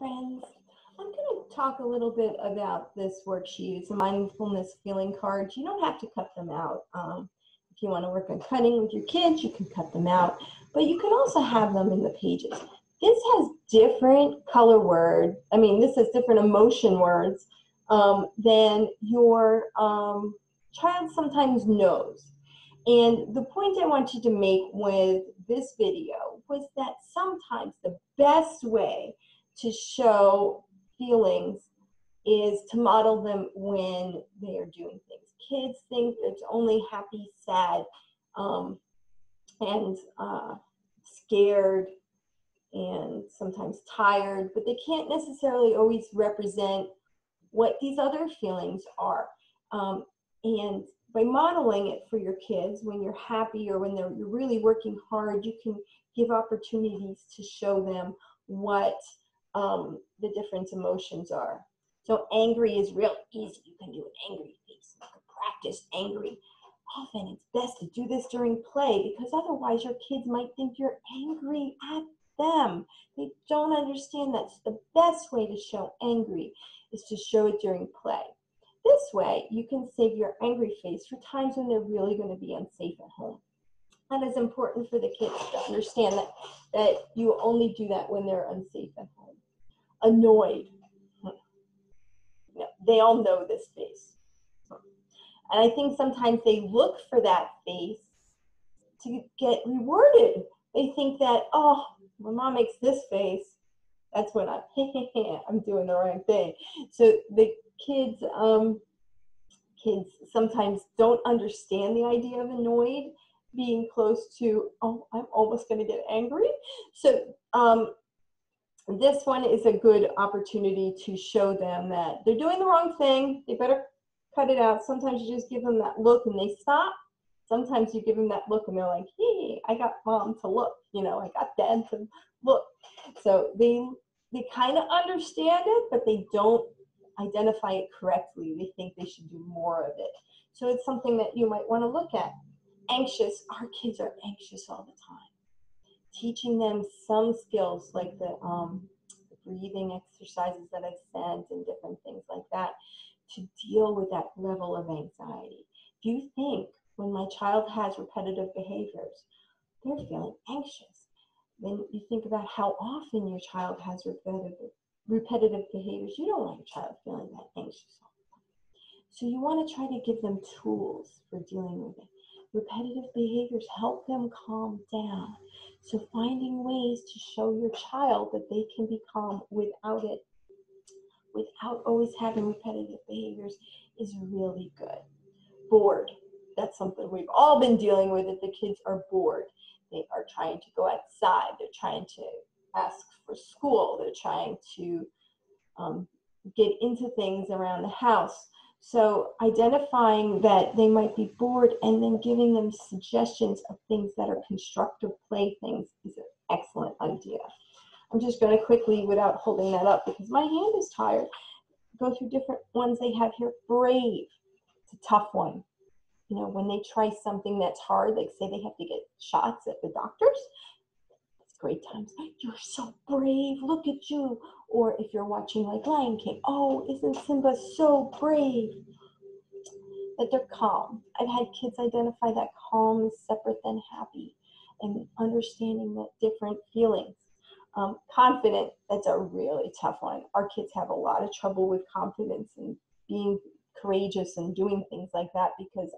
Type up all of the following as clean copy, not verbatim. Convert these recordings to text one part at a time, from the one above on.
friends. I'm going to talk a little bit about this worksheet. It's a mindfulness feeling card. You don't have to cut them out. If you want to work on cutting with your kids, you can cut them out, but you can also have them in the pages. This has different color words. This has different emotion words than your child sometimes knows. And the point I wanted to make with this video was that sometimes the best way to show feelings is to model them when they are doing things. Kids think it's only happy, sad, and scared, and sometimes tired, but they can't necessarily always represent what these other feelings are. And by modeling it for your kids, when you're happy or when you're really working hard, you can give opportunities to show them what the different emotions are. So angry is real easy. You can do an angry face. You can practice angry. Often it's best to do this during play because otherwise your kids might think you're angry at them. They don't understand that's the best way to show angry is to show it during play. This way, you can save your angry face for times when they're really going to be unsafe at home. That is important for the kids to understand that you only do that when they're unsafe at home. Annoyed. They all know this face. And I think sometimes they look for that face to get rewarded. They think that, oh, when mom makes this face, that's when I'm doing the right thing. So the kids sometimes don't understand the idea of annoyed being close to, oh, I'm almost going to get angry. So this one is a good opportunity to show them that they're doing the wrong thing. They better cut it out. Sometimes you just give them that look and they stop. Sometimes you give them that look and they're like, hey, I got mom to look. I got dad to look. So they kind of understand it, but they don't identify it correctly. They think they should do more of it. So it's something that you might want to look at. Anxious. Our kids are anxious all the time. Teaching them some skills like the breathing exercises that I've sent and different things like that to deal with that level of anxiety. Do you think when my child has repetitive behaviors, they're feeling anxious? Then you think about how often your child has repetitive behaviors. You don't want your child feeling that anxious all the time. So you want to try to give them tools for dealing with it. Repetitive behaviors help them calm down. So finding ways to show your child that they can be calm without it, without always having repetitive behaviors, is really good. Bored. That's something we've all been dealing with if the kids are bored. They are trying to go outside. They're trying to ask for school. They're trying to get into things around the house. So identifying that they might be bored and then giving them suggestions of things that are constructive playthings is an excellent idea. I'm just going to quickly, without holding that up because my hand is tired, go through different ones they have here. Brave. It's a tough one. When they try something that's hard, like say they have to get shots at the doctors, it's great times. You're so brave, look at you. Or if you're watching like Lion King, oh, isn't Simba so brave? That they're calm. I've had kids identify that calm is separate than happy and understanding that different feelings. Confident, that's a really tough one. Our kids have a lot of trouble with confidence and being courageous and doing things like that because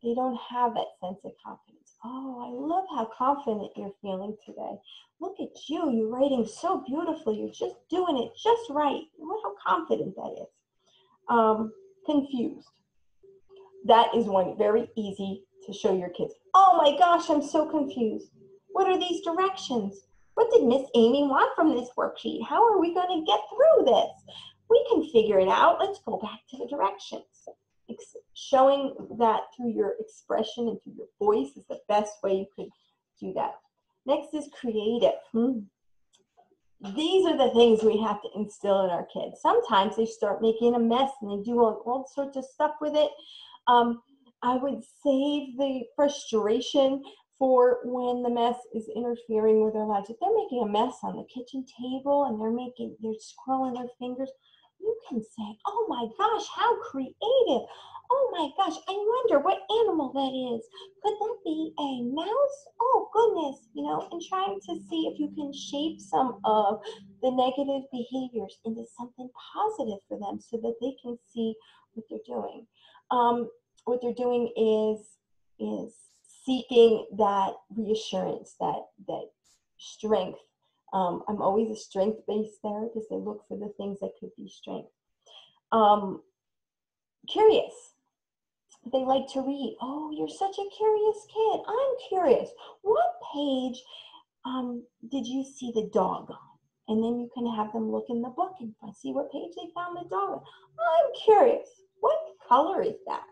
they don't have that sense of confidence. Oh, I love how confident you're feeling today. Look at you. You're writing so beautifully. You're just doing it just right. Look how confident that is. Confused. That is one very easy to show your kids. Oh my gosh, I'm so confused. What are these directions? What did Miss Amy want from this worksheet? How are we going to get through this? We can figure it out. Let's go back to the directions. Showing that through your expression and through your voice is the best way you could do that. Next is creative. These are the things we have to instill in our kids. Sometimes they start making a mess and they do all sorts of stuff with it. I would save the frustration for when the mess is interfering with their lives. If they're making a mess on the kitchen table and they're scrolling their fingers, you can say, oh my gosh, how creative. Oh my gosh, I wonder what animal that is. Could that be a mouse? Oh goodness, and trying to see if you can shape some of the negative behaviors into something positive for them so that they can see what they're doing. What they're doing is seeking that reassurance, that strength. I'm always a strength-based therapist. I look for the things that could be strength. Curious. They like to read. Oh, you're such a curious kid. I'm curious. What page did you see the dog on? And then you can have them look in the book and see what page they found the dog on. I'm curious. What color is that?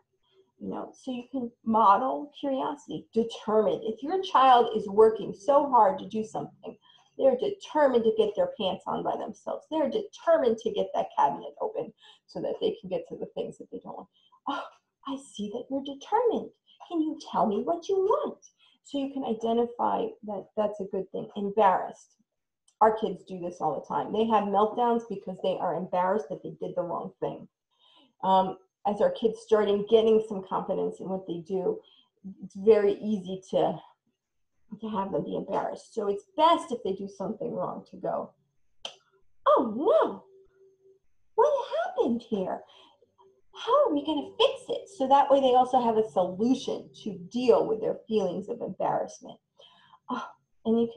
So you can model curiosity. Determined. If your child is working so hard to do something, they're determined to get their pants on by themselves. They're determined to get that cabinet open so that they can get to the things that they don't want. Oh, I see that you're determined. Can you tell me what you want? So you can identify that that's a good thing. Embarrassed. Our kids do this all the time. They have meltdowns because they are embarrassed that they did the wrong thing. As our kids starting getting some confidence in what they do, it's very easy to have them be embarrassed. So it's best if they do something wrong to go, oh no, what happened here? How are we going to fix it? So that way they also have a solution to deal with their feelings of embarrassment. Oh, and you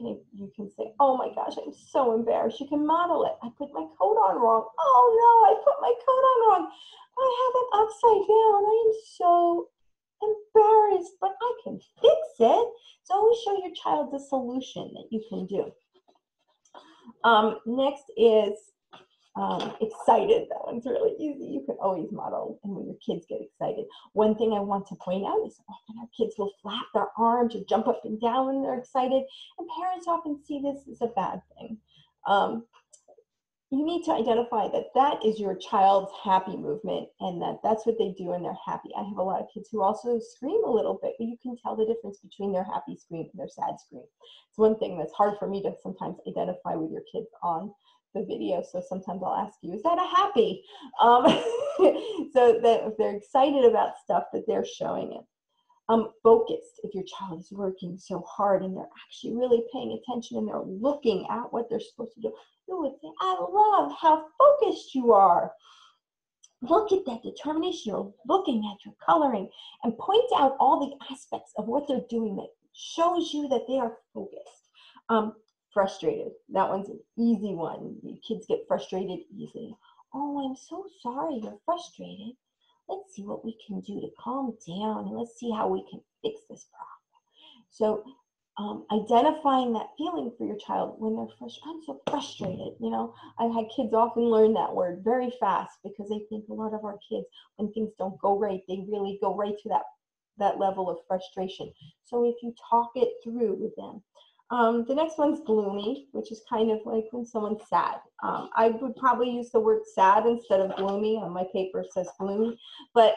can say, oh my gosh, I'm so embarrassed. You can model it. I put my coat on wrong. Oh no, I put my coat on wrong. I have it upside down. I am so embarrassed, but I can fix it. So always show your child the solution that you can do. Next is excited. That one's really easy. You can always model, and when your kids get excited. One thing I want to point out is often our kids will flap their arms or jump up and down when they're excited, and parents often see this as a bad thing. You need to identify that that is your child's happy movement, and that's what they do when they're happy. I have a lot of kids who also scream a little bit, but you can tell the difference between their happy scream and their sad scream. It's one thing that's hard for me to sometimes identify with your kids on the video, so sometimes I'll ask you, is that a happy? So that if they're excited about stuff, that they're showing it. Focused. If your child is working so hard and they're actually really paying attention and they're looking at what they're supposed to do, you would say, I love how focused you are. Look at that determination. You're looking at your coloring, and point out all the aspects of what they're doing that shows you that they are focused. Frustrated. That one's an easy one. Kids get frustrated easily. Oh, I'm so sorry you're frustrated. Let's see what we can do to calm down, and let's see how we can fix this problem. So identifying that feeling for your child when they're frustrated. I'm so frustrated. I've had kids often learn that word very fast because I think a lot of our kids, when things don't go right, they really go right to that level of frustration. So if you talk it through with them. The next one's gloomy, which is kind of like when someone's sad. I would probably use the word sad instead of gloomy. On my paper it says gloomy, but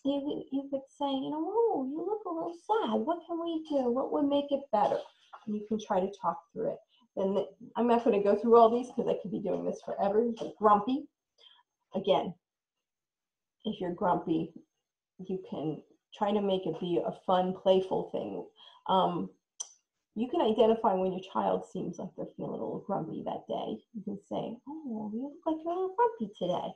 you could say, oh, you look a little sad. What can we do? What would make it better? And you can try to talk through it. And I'm not going to go through all these because I could be doing this forever. Grumpy. Again, if you're grumpy, you can try to make it be a fun, playful thing. You can identify when your child seems like they're feeling a little grumpy that day. You can say, oh, you look like you're a little grumpy today.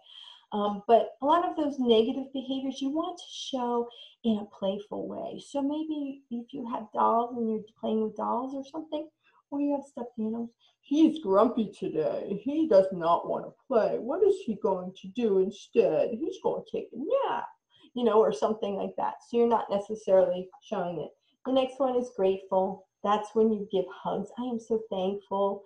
But a lot of those negative behaviors you want to show in a playful way. So maybe if you have dolls and you're playing with dolls or something, or you have stuffed animals, he's grumpy today. He does not want to play. What is he going to do instead? He's going to take a nap, or something like that. So you're not necessarily showing it. The next one is grateful. That's when you give hugs. I am so thankful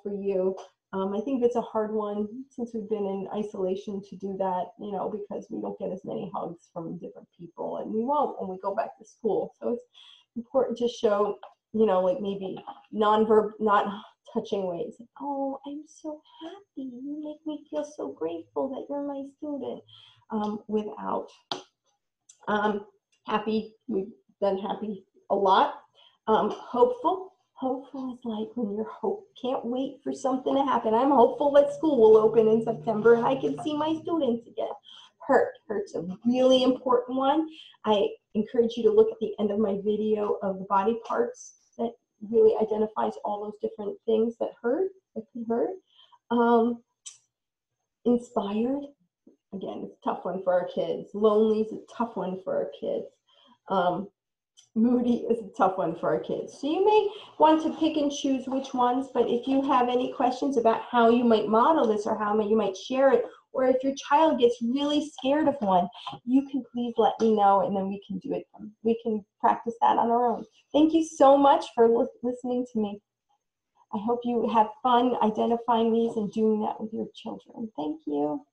for you. I think it's a hard one since we've been in isolation to do that, because we don't get as many hugs from different people, and we won't when we go back to school. So it's important to show, like maybe not touching ways. Like, oh, I'm so happy. You make me feel so grateful that you're my student. Without happy, we've done happy. a lot. Hopeful. Hopeful is like when you're can't wait for something to happen. I'm hopeful that school will open in September and I can see my students again. Hurt's a really important one. I encourage you to look at the end of my video of the body parts that really identifies all those different things that hurt, that can hurt. Inspired, again, it's a tough one for our kids. Lonely is a tough one for our kids. Moody is a tough one for our kids. So you may want to pick and choose which ones, but if you have any questions about how you might model this or how you might share it, or if your child gets really scared of one, you can please let me know and then we can do it. We can practice that on our own. Thank you so much for listening to me. I hope you have fun identifying these and doing that with your children. Thank you.